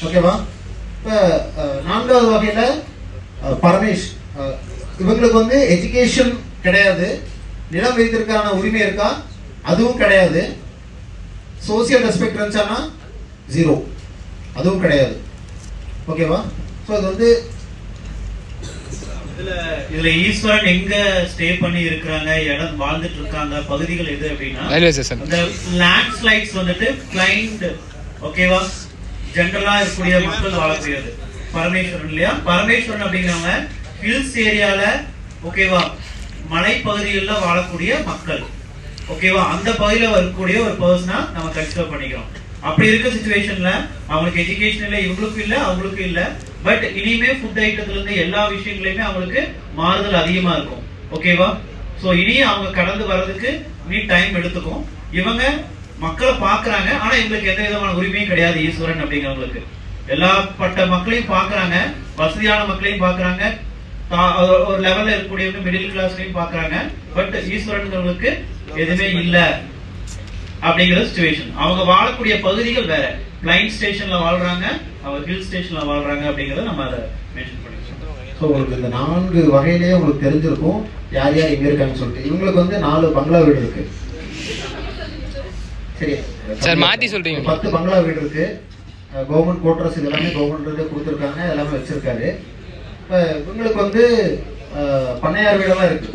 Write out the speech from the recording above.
ஓகேவா? இப்போ நான்காவது வகையில பரமேஷ், இவங்களுக்கு வந்து எஜுகேஷன் கிடையாது, நிலம் வைத்திருக்கான உரிமை இருக்கா, அதுவும் கிடையாது. சோசியல் ரெஸ்பெக்ட் இருந்துச்சானா 0, அதுவும் கிடையாது. ஓகேவா? ஸோ இது வந்து இதுல ஈஸ்வரன் எங்க ஸ்டே பண்ணி இருக்காங்க, இடம் வாழ்ந்துட்டு இருக்காங்க, பகுதிகள் எது அப்படின்னா இந்த லேண்ட் ஸ்லைட்ஸ் வந்துட்டு கிளைண்ட், ஓகேவா, ஜென்ரலா இருக்கக்கூடிய மக்கள் வாழக்கூடியது. பரமேஸ்வரன் இல்லையா, பரமேஸ்வரன் அப்படிங்கிறவங்க ஹில்ஸ் ஏரியால, ஓகேவா, மலைப்பகுதிகளில் வாழக்கூடிய மக்கள், ஓகேவா, அந்த பகுதியில் வரக்கூடிய ஒரு பர்சனா நம்ம கன்சிடர் பண்ணிக்கிறோம். அப்படி இருக்க சிச்சுவேஷன்ல அவங்களுக்கு எஜுகேஷன் இல்லை, இவங்களுக்கும் இல்லை அவங்களுக்கும் இல்லை. பட் இனிமே ஃபுட் ஐட்டத்துல இருந்து எல்லா விஷயங்களையுமே அவங்களுக்கு மாறுதல் அதிகமா இருக்கும். ஓகேவா? சோ இனி அவங்க கடந்து வர்றதுக்கு இனி டைம் எடுத்துக்கும். இவங்க மக்களை பாக்குறாங்க, ஆனா இவங்களுக்கு எந்த விதமான உரிமையும் கிடையாது. ஈஸ்வரன் அப்படிங்கிறவங்களுக்கு எல்லா பட்ட மக்களையும் பாக்குறாங்க, வசதியான மக்களையும் பாக்குறாங்க, ஒரு லெவல்ல இருக்கக்கூடியவங்க மிடில் கிளாஸ்லயும் பாக்குறாங்க. பட் ஈஸ்வரன்களுக்கு எதுவுமே இல்ல அப்படிங்கிற சிச்சுவேஷன். அவங்க வாழக்கூடிய பகுதிகள் வேற, பிளைன் ஸ்டேஷன்ல வாழ்றாங்க, அவங்க ஹில் ஸ்டேஷன்ல வாழ்றாங்க அப்படிங்கறத நம்ம அதை மென்ஷன் பண்ணிருக்கோம். ஸோ உங்களுக்கு இந்த 4 வகையிலேயே உங்களுக்கு தெரிஞ்சிருக்கும் யார் யார் இங்க இருக்காங்கன்னு சொல்லிட்டு. இவங்களுக்கு வந்து 4 பங்களா வீடு இருக்கு. சரி சார், மாத்தி சொல்றீங்க. 10 பங்களா வீடு இருக்கு. கவர்மெண்ட் குவார்டர்ஸ் இதெல்லாமே கவர்மெண்ட் கொடுத்துருக்காங்க, எல்லாமே வச்சிருக்காரு. இப்போ இவங்களுக்கு வந்து பண்ணையார் வீடெல்லாம் இருக்கு.